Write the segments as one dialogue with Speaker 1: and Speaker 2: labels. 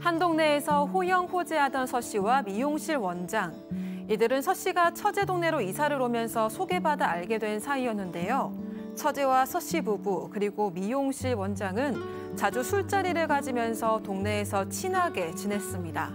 Speaker 1: 한 동네에서 호영호재하던 서 씨와 미용실 원장. 이들은 서 씨가 처제 동네로 이사를 오면서 소개받아 알게 된 사이였는데요. 처제와 서 씨 부부 그리고 미용실 원장은 자주 술자리를 가지면서 동네에서 친하게 지냈습니다.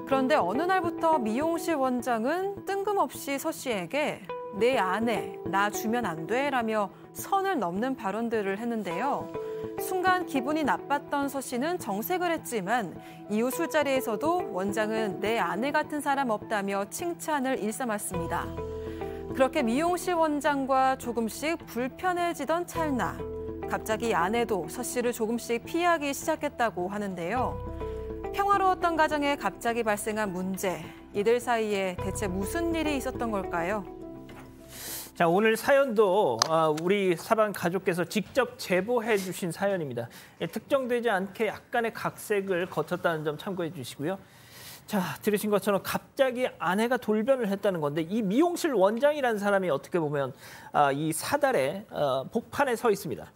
Speaker 1: 그런데 어느 날부터 미용실 원장은 뜬금없이 서 씨에게 내 아내, 나 주면 안 돼? 라며 선을 넘는 발언들을 했는데요. 순간 기분이 나빴던 서 씨는 정색을 했지만 이후 술자리에서도 원장은 내 아내 같은 사람 없다며 칭찬을 일삼았습니다. 그렇게 미용실 원장과 조금씩 불편해지던 찰나 갑자기 아내도 서 씨를 조금씩 피하기 시작했다고 하는데요. 평화로웠던 가정에 갑자기 발생한 문제, 이들 사이에 대체 무슨 일이 있었던 걸까요?
Speaker 2: 자, 오늘 사연도 우리 사방 가족께서 직접 제보해 주신 사연입니다. 특정되지 않게 약간의 각색을 거쳤다는 점 참고해 주시고요. 자, 들으신 것처럼 갑자기 아내가 돌변을 했다는 건데 이 미용실 원장이라는 사람이 어떻게 보면 이 사달의 복판에 서 있습니다.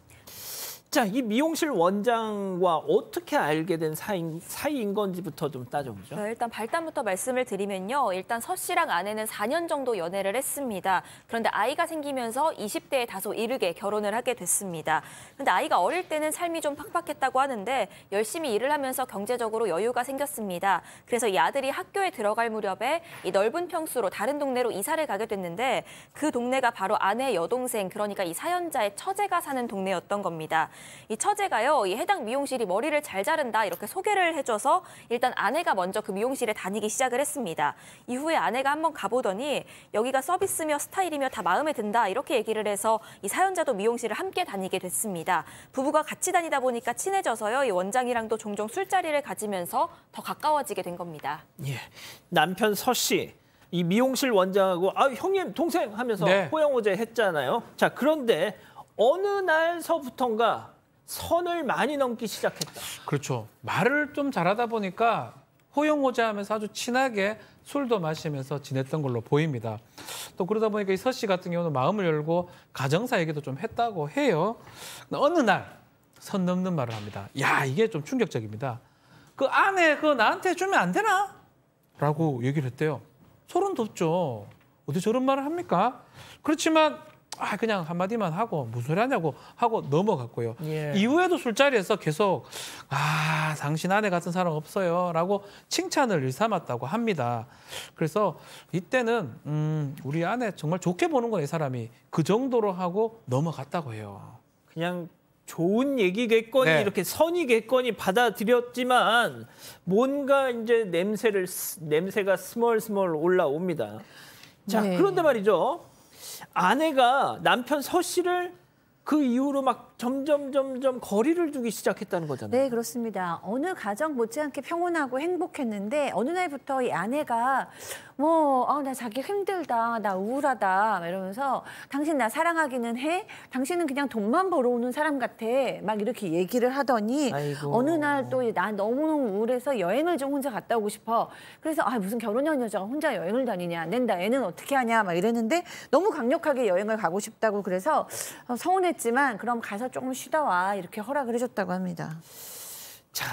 Speaker 2: 자, 이 미용실 원장과 어떻게 알게 된 사이인 건지부터 좀 따져보죠.
Speaker 3: 네, 일단 발단부터 말씀을 드리면요. 일단 서 씨랑 아내는 4년 정도 연애를 했습니다. 그런데 아이가 생기면서 20대에 다소 이르게 결혼을 하게 됐습니다. 그런데 아이가 어릴 때는 삶이 좀 팍팍했다고 하는데 열심히 일을 하면서 경제적으로 여유가 생겼습니다. 그래서 이 아들이 학교에 들어갈 무렵에 이 넓은 평수로 다른 동네로 이사를 가게 됐는데 그 동네가 바로 아내의 여동생, 그러니까 이 사연자의 처제가 사는 동네였던 겁니다. 이 처제가요, 이 해당 미용실이 머리를 잘 자른다 이렇게 소개를 해줘서 일단 아내가 먼저 그 미용실에 다니기 시작을 했습니다. 이후에 아내가 한번 가보더니 여기가 서비스며 스타일이며 다 마음에 든다 이렇게 얘기를 해서 이 사연자도 미용실을 함께 다니게 됐습니다. 부부가 같이 다니다 보니까 친해져서요, 이 원장이랑도 종종 술자리를 가지면서 더 가까워지게 된 겁니다.
Speaker 2: 예, 남편 서 씨. 이 미용실 원장하고 형님 동생 하면서
Speaker 4: 네.
Speaker 2: 호영호재 했잖아요. 자, 그런데 어느 날서부턴가 선을 많이 넘기 시작했다.
Speaker 4: 그렇죠. 말을 좀 잘하다 보니까 호영호재하면서 아주 친하게 술도 마시면서 지냈던 걸로 보입니다. 또 그러다 보니까 이 서 씨 같은 경우는 마음을 열고 가정사 얘기도 좀 했다고 해요. 어느 날 선 넘는 말을 합니다. 야, 이게 좀 충격적입니다. 그 아내 그거 나한테 주면 안 되나? 라고 얘기를 했대요. 소름 돋죠. 어디 저런 말을 합니까? 그렇지만 그냥 한마디만 하고 무슨 소리 하냐고 하고 넘어갔고요.
Speaker 2: 예.
Speaker 4: 이후에도 술자리에서 계속 당신 아내 같은 사람 없어요 라고 칭찬을 일삼았다고 합니다. 그래서 이때는 우리 아내 정말 좋게 보는 건 이 사람이 그 정도로 하고 넘어갔다고 해요.
Speaker 2: 그냥 좋은 얘기겠거니
Speaker 4: 네.
Speaker 2: 이렇게 선이겠거니 받아들였지만 뭔가 이제 냄새가 스멀스멀 올라옵니다. 자,
Speaker 1: 네.
Speaker 2: 그런데 말이죠. 아내가 남편 서 씨를 그 이후로 막 점점 거리를 두기 시작했다는 거잖아요.
Speaker 5: 네, 그렇습니다. 어느 가정 못지않게 평온하고 행복했는데 어느 날부터 이 아내가 나 자기 힘들다, 나 우울하다 이러면서 당신 나 사랑하기는 해? 당신은 그냥 돈만 벌어오는 사람 같아. 막 이렇게 얘기를 하더니
Speaker 2: 아이고.
Speaker 5: 어느 날 또 나 너무너무 우울해서 여행을 좀 혼자 갔다 오고 싶어. 그래서 무슨 결혼한 여자가 혼자 여행을 다니냐. 안 된다. 애는 어떻게 하냐. 막 이랬는데 너무 강력하게 여행을 가고 싶다고 그래서 서운했지만 그럼 가서 조금 쉬다 와. 이렇게 허락을 해줬다고 합니다.
Speaker 2: 자,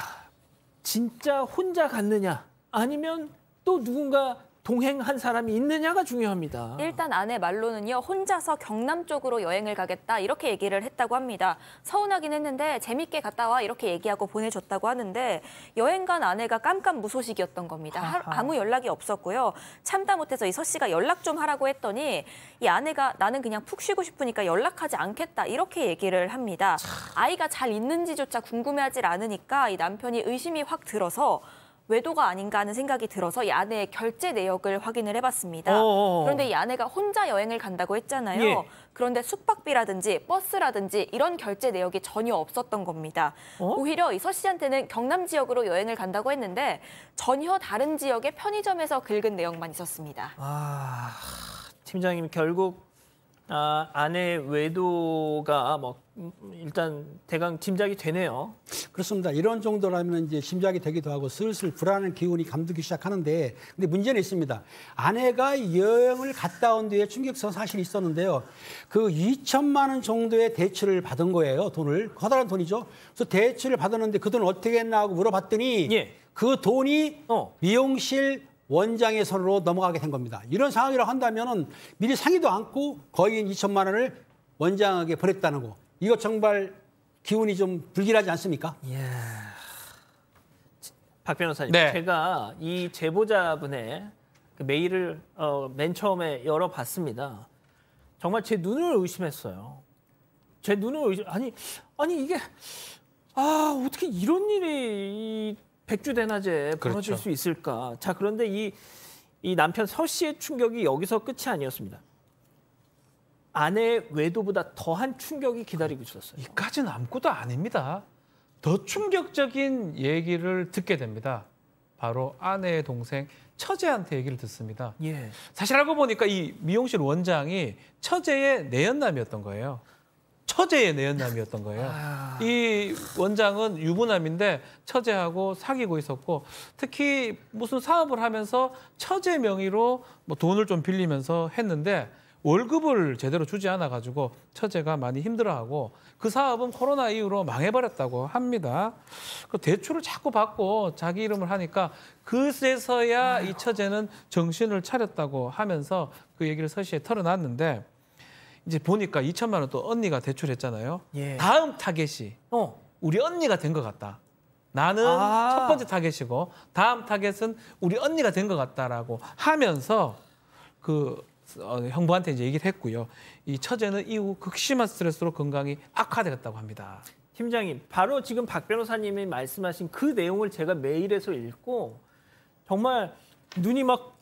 Speaker 2: 진짜 혼자 갔느냐 아니면 또 누군가 동행한 사람이 있느냐가 중요합니다.
Speaker 3: 일단 아내 말로는요, 혼자서 경남 쪽으로 여행을 가겠다 이렇게 얘기를 했다고 합니다. 서운하긴 했는데 재밌게 갔다 와 이렇게 얘기하고 보내줬다고 하는데 여행 간 아내가 깜깜무소식이었던 겁니다. 아무 연락이 없었고요. 참다 못해서 이 서 씨가 연락 좀 하라고 했더니 이 아내가 나는 그냥 푹 쉬고 싶으니까 연락하지 않겠다 이렇게 얘기를 합니다. 아이가 잘 있는지조차 궁금해하질 않으니까 이 남편이 의심이 확 들어서 외도가 아닌가 하는 생각이 들어서 이 아내의 결제 내역을 확인을 해봤습니다. 그런데 이 아내가 혼자 여행을 간다고 했잖아요.
Speaker 2: 예.
Speaker 3: 그런데 숙박비라든지 버스라든지 이런 결제 내역이 전혀 없었던 겁니다. 오히려 이 서 씨한테는 경남 지역으로 여행을 간다고 했는데 전혀 다른 지역의 편의점에서 긁은 내역만 있었습니다.
Speaker 2: 팀장님 결국 아내의 외도가 일단 대강 짐작이 되네요.
Speaker 6: 그렇습니다. 이런 정도라면 이제 짐작이 되기도 하고 슬슬 불안한 기운이 감돌기 시작하는데 근데 문제는 있습니다. 아내가 여행을 갔다 온 뒤에 충격성 사실이 있었는데요. 그 2천만 원 정도의 대출을 받은 거예요. 돈을. 커다란 돈이죠. 그래서 대출을 받았는데 그 돈을 어떻게 했나 하고 물어봤더니
Speaker 2: 예.
Speaker 6: 그 돈이 미용실 원장의 손으로 넘어가게 된 겁니다. 이런 상황이라고 한다면은 미리 상의도 않고 거의 2천만 원을 원장에게 보냈다는 거. 이거 정말 기운이 좀 불길하지 않습니까?
Speaker 2: 박 변호사님,
Speaker 4: 네.
Speaker 2: 제가 이 제보자분의 그 메일을 맨 처음에 열어봤습니다. 정말 제 눈을 의심했어요. 제 눈을 아니 이게 어떻게 이런 일이 백주대낮에 벌어질
Speaker 4: 그렇죠.
Speaker 2: 수 있을까? 자, 그런데 이 남편 서 씨의 충격이 여기서 끝이 아니었습니다. 아내의 외도보다 더한 충격이 기다리고 있었어요.
Speaker 4: 이까지는 아무것도 아닙니다. 더 충격적인 얘기를 듣게 됩니다. 바로 아내의 동생 처제한테 얘기를 듣습니다.
Speaker 2: 예.
Speaker 4: 사실 알고 보니까 이 미용실 원장이 처제의 내연남이었던 거예요. 처제의 내연남이었던 거예요. 이 원장은 유부남인데 처제하고 사귀고 있었고, 특히 무슨 사업을 하면서 처제 명의로 뭐 돈을 좀 빌리면서 했는데 월급을 제대로 주지 않아 가지고 처제가 많이 힘들어하고, 그 사업은 코로나 이후로 망해버렸다고 합니다. 그 대출을 자꾸 받고 자기 이름을 하니까 그제서야 이 처제는 정신을 차렸다고 하면서 그 얘기를 서 씨에 털어놨는데, 이제 보니까 2천만 원 또 언니가 대출했잖아요.
Speaker 2: 예.
Speaker 4: 다음 타겟이 우리 언니가 된 것 같다. 나는 첫 번째 타겟이고 다음 타겟은 우리 언니가 된 것 같다라고 하면서 그 형부한테 이제 얘기를 했고요. 이 처제는 이후 극심한 스트레스로 건강이 악화되었다고 합니다.
Speaker 2: 팀장님, 바로 지금 박 변호사님이 말씀하신 그 내용을 제가 메일에서 읽고 정말 눈이 막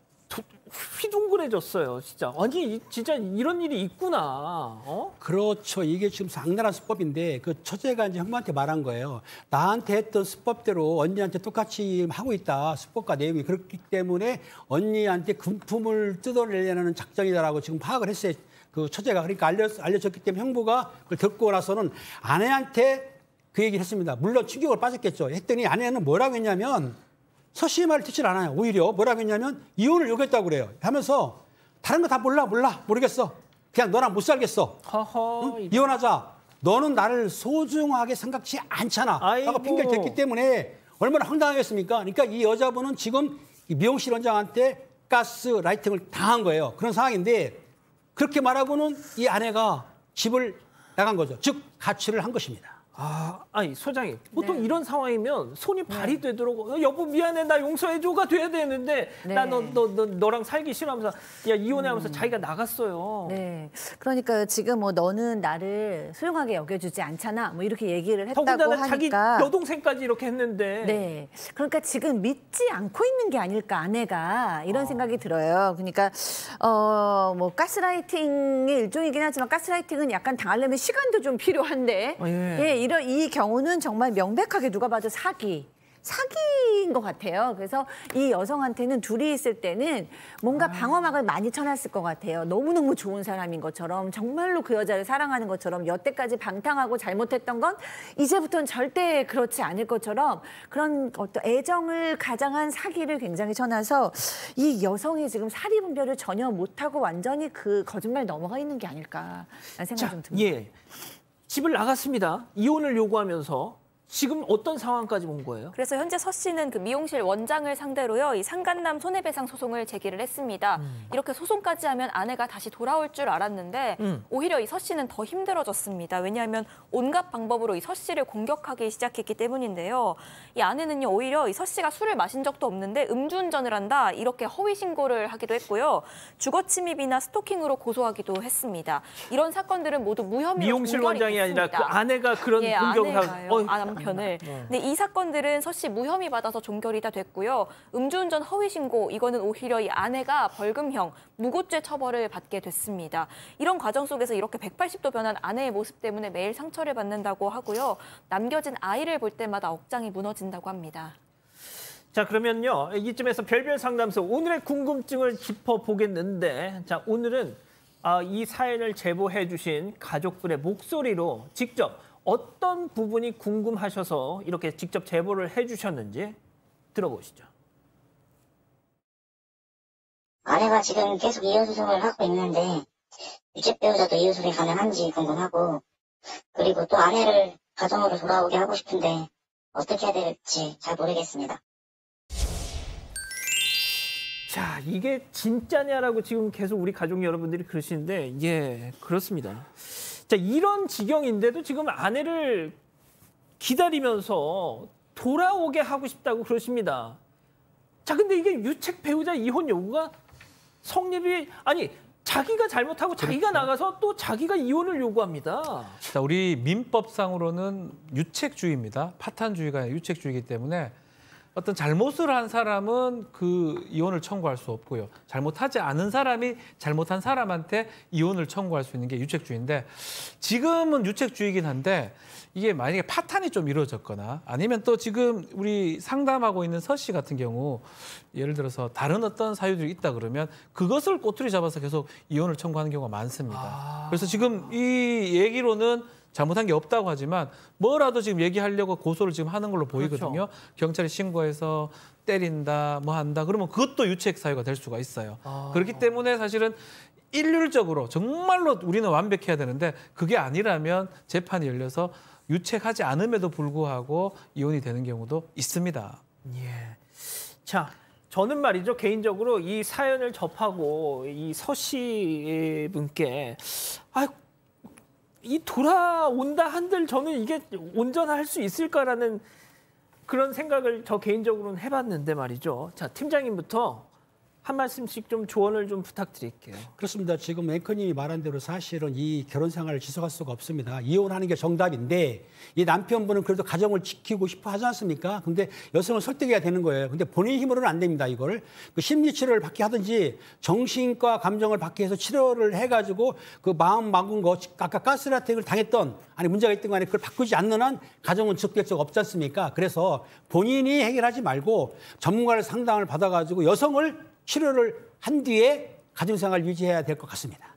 Speaker 2: 휘둥그레졌어요. 진짜. 아니, 진짜 이런 일이 있구나.
Speaker 6: 그렇죠. 이게 지금 상당한 수법인데 그 처제가 이제 형부한테 말한 거예요. 나한테 했던 수법대로 언니한테 똑같이 하고 있다. 수법과 내용이 그렇기 때문에 언니한테 금품을 뜯어내려는 작전이다라고 지금 파악을 했어요. 그 처제가. 그러니까 알려졌기 때문에 형부가 그걸 듣고 나서는 아내한테 그 얘기를 했습니다. 물론 충격을 빠졌겠죠. 했더니 아내는 뭐라고 했냐면, 서 씨의 말을 듣질 않아요. 오히려 뭐라고 했냐면 이혼을 요구했다고 그래요. 하면서 다른 거 다 모르겠어. 그냥 너랑 못 살겠어. 응? 이혼하자. 너는 나를 소중하게 생각지 않잖아. 라고 핑계를 댔기 때문에 얼마나 황당하겠습니까? 그러니까 이 여자분은 지금 이 미용실 원장한테 가스라이팅을 당한 거예요. 그런 상황인데, 그렇게 말하고는 이 아내가 집을 나간 거죠. 즉 가출을 한 것입니다.
Speaker 2: 아니 소장님, 보통 이런 상황이면 손이 발이 되도록 여보 미안해 나 용서해줘가 돼야 되는데 나 너랑 살기 싫어하면서 야 이혼해 하면서 자기가 나갔어요.
Speaker 5: 네, 그러니까 지금 뭐 너는 나를 소중하게 여겨주지 않잖아. 뭐 이렇게 얘기를 했다고
Speaker 2: 더군다나
Speaker 5: 하니까.
Speaker 2: 자기 여동생까지 이렇게 했는데.
Speaker 5: 네, 그러니까 지금 믿지 않고 있는 게 아닐까 아내가 이런 생각이 들어요. 그러니까 뭐 가스라이팅의 일종이긴 하지만 가스라이팅은 약간 당하려면 시간도 좀 필요한데. 예, 이 경우는 정말 명백하게 누가 봐도 사기인 것 같아요. 그래서 이 여성한테는 둘이 있을 때는 뭔가 방어막을 많이 쳐놨을 것 같아요. 너무너무 좋은 사람인 것처럼, 정말로 그 여자를 사랑하는 것처럼, 여태까지 방탕하고 잘못했던 건 이제부터는 절대 그렇지 않을 것처럼 그런 어떤 애정을 가장한 사기를 굉장히 쳐놔서 이 여성이 지금 사리 분별을 전혀 못하고 완전히 그 거짓말 넘어가 있는 게 아닐까라는 생각이 좀 듭니다.
Speaker 2: 예. 집을 나갔습니다. 이혼을 요구하면서. 지금 어떤 상황까지 온 거예요?
Speaker 3: 그래서 현재 서 씨는 그 미용실 원장을 상대로요, 이 상간남 손해배상 소송을 제기를 했습니다. 이렇게 소송까지 하면 아내가 다시 돌아올 줄 알았는데 오히려 이 서 씨는 더 힘들어졌습니다. 왜냐하면 온갖 방법으로 이 서 씨를 공격하기 시작했기 때문인데요. 이 아내는요, 오히려 이 서 씨가 술을 마신 적도 없는데 음주운전을 한다, 이렇게 허위 신고를 하기도 했고요. 주거 침입이나 스토킹으로 고소하기도 했습니다. 이런 사건들은 모두 무혐의로
Speaker 2: 미용실 원장이 아니라 그 아내가 그런 공격을 하고.
Speaker 3: 남편을. 근데 이 사건들은 서 씨 무혐의 받아서 종결이 다 됐고요. 음주운전 허위 신고, 이거는 오히려 이 아내가 벌금형, 무고죄 처벌을 받게 됐습니다. 이런 과정 속에서 이렇게 180도 변한 아내의 모습 때문에 매일 상처를 받는다고 하고요. 남겨진 아이를 볼 때마다 억장이 무너진다고 합니다.
Speaker 2: 자, 그러면요, 이쯤에서 별별 상담소 오늘의 궁금증을 짚어보겠는데, 자, 오늘은 이 사연을 제보해 주신 가족분의 목소리로 직접 어떤 부분이 궁금하셔서 이렇게 직접 제보를 해주셨는지 들어보시죠.
Speaker 7: 아내가 지금 계속 이혼 소송을 하고 있는데 유책 배우자도 이혼 소송이 가능한지 궁금하고, 그리고 또 아내를 가정으로 돌아오게 하고 싶은데 어떻게 해야 될지 잘 모르겠습니다.
Speaker 2: 자, 이게 진짜냐라고 지금 계속 우리 가족 여러분들이 그러시는데, 예, 그렇습니다. 자, 이런 지경인데도 지금 아내를 기다리면서 돌아오게 하고 싶다고 그러십니다. 자, 근데 이게 유책 배우자 이혼 요구가 성립이, 아니, 자기가 잘못하고 자기가 나가서 또 자기가 이혼을 요구합니다.
Speaker 4: 자, 우리 민법상으로는 유책주의입니다. 파탄주의가 아니라 유책주의이기 때문에 어떤 잘못을 한 사람은 그 이혼을 청구할 수 없고요. 잘못하지 않은 사람이 잘못한 사람한테 이혼을 청구할 수 있는 게 유책주의인데, 지금은 유책주의이긴 한데 이게 만약에 파탄이 좀 이루어졌거나 아니면 또 지금 우리 상담하고 있는 서 씨 같은 경우 예를 들어서 다른 어떤 사유들이 있다 그러면 그것을 꼬투리 잡아서 계속 이혼을 청구하는 경우가 많습니다. 그래서 지금 이 얘기로는 잘못한 게 없다고 하지만 뭐라도 지금 얘기하려고 고소를 지금 하는 걸로 보이거든요. 그렇죠. 경찰에 신고해서 때린다, 뭐 한다. 그러면 그것도 유책 사유가 될 수가 있어요. 그렇기 때문에 사실은 일률적으로 정말로 우리는 완벽해야 되는데 그게 아니라면 재판이 열려서 유책하지 않음에도 불구하고 이혼이 되는 경우도 있습니다.
Speaker 2: 예. 자, 저는 말이죠. 개인적으로 이 사연을 접하고 이 서 씨 분께 이 돌아온다 한들 저는 이게 온전할 수 있을까라는 그런 생각을 저 개인적으로는 해봤는데 말이죠. 자, 팀장님부터 한 말씀씩 좀 조언을 좀 부탁드릴게요.
Speaker 6: 그렇습니다. 지금 앵커님이 말한 대로 사실은 이 결혼 생활을 지속할 수가 없습니다. 이혼하는 게 정답인데 이 남편분은 그래도 가정을 지키고 싶어 하지 않습니까? 근데 여성을 설득해야 되는 거예요. 근데 본인 힘으로는 안 됩니다. 이거를 그 심리 치료를 받게 하든지 정신과 감정을 받게 해서 치료를 해가지고 그 마음 막은 거 아까 가스라이팅을 당했던 아니 문제가 있던 간에 그걸 바꾸지 않는 한 가정은 지속될 수가 없지 않습니까? 그래서 본인이 해결하지 말고 전문가를 상담을 받아가지고 여성을 치료를 한 뒤에 가정생활을 유지해야 될 것 같습니다.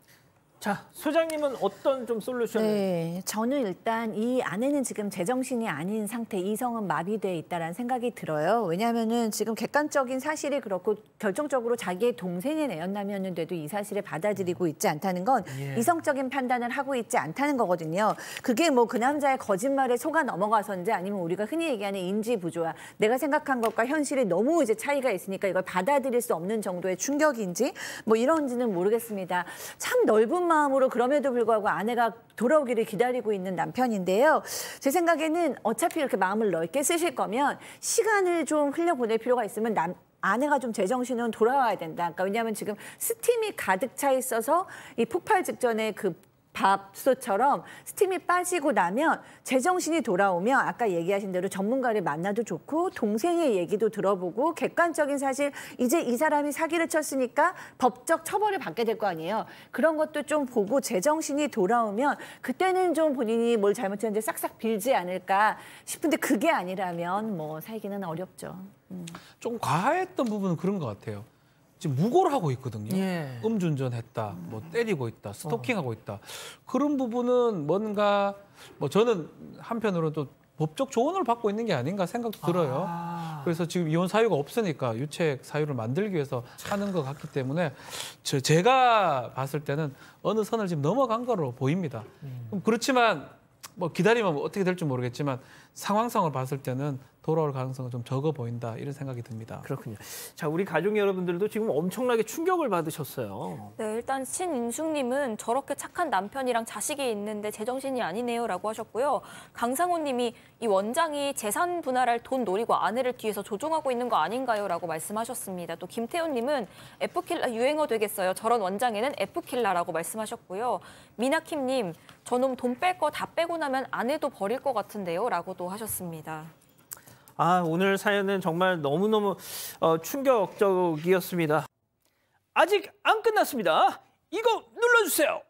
Speaker 2: 자, 소장님은 어떤 좀 솔루션을?
Speaker 5: 네, 저는 일단 이 아내는 지금 제정신이 아닌 상태, 이성은 마비돼 있다라는 생각이 들어요. 왜냐하면은 지금 객관적인 사실이 그렇고 결정적으로 자기의 동생의 내연남이었는데도 이 사실을 받아들이고 있지 않다는 건 이성적인 판단을 하고 있지 않다는 거거든요. 그게 뭐 그 남자의 거짓말에 속아 넘어가서인지 아니면 우리가 흔히 얘기하는 인지 부조화, 내가 생각한 것과 현실이 너무 이제 차이가 있으니까 이걸 받아들일 수 없는 정도의 충격인지 뭐 이런지는 모르겠습니다. 참 넓은 마음으로 그럼에도 불구하고 아내가 돌아오기를 기다리고 있는 남편인데요. 제 생각에는 어차피 이렇게 마음을 넓게 쓰실 거면 시간을 좀 흘려보낼 필요가 있으면 아내가 좀 제정신은 돌아와야 된다. 그러니까 왜냐하면 지금 스팀이 가득 차 있어서 이 폭발 직전에 그 밥솥처럼 스팀이 빠지고 나면 제정신이 돌아오면 아까 얘기하신 대로 전문가를 만나도 좋고 동생의 얘기도 들어보고 객관적인 사실 이제 이 사람이 사기를 쳤으니까 법적 처벌을 받게 될 거 아니에요. 그런 것도 좀 보고 제정신이 돌아오면 그때는 좀 본인이 뭘 잘못했는지 싹싹 빌지 않을까 싶은데 그게 아니라면 뭐 살기는 어렵죠.
Speaker 4: 좀 과했던 부분은 그런 것 같아요. 지금 무고를 하고 있거든요.
Speaker 2: 예.
Speaker 4: 음주운전했다, 뭐 때리고 있다, 스토킹하고 있다. 그런 부분은 뭔가 뭐 저는 한편으로는 또 법적 조언을 받고 있는 게 아닌가 생각도 들어요. 그래서 지금 이혼 사유가 없으니까 유책 사유를 만들기 위해서 하는 것 같기 때문에 제가 봤을 때는 어느 선을 지금 넘어간 거로 보입니다. 그렇지만 뭐 기다리면 어떻게 될지 모르겠지만 상황상을 봤을 때는 돌아올 가능성은 좀 적어 보인다 이런 생각이 듭니다.
Speaker 2: 그렇군요. 자, 우리 가족 여러분들도 지금 엄청나게 충격을 받으셨어요.
Speaker 3: 네, 일단 신인숙님은 저렇게 착한 남편이랑 자식이 있는데 제정신이 아니네요라고 하셨고요. 강상호님이 이 원장이 재산 분할할 돈 노리고 아내를 뒤에서 조종하고 있는 거 아닌가요라고 말씀하셨습니다. 또 김태훈님은 F킬라 유행어 되겠어요. 저런 원장에는 F킬라라고 말씀하셨고요. 미나킴님, 저놈 돈 뺄 거 다 빼고 나면 아내도 버릴 것 같은데요라고도 하셨습니다.
Speaker 2: 오늘 사연은 정말 너무너무 충격적이었습니다. 아직 안 끝났습니다. 이거 눌러주세요.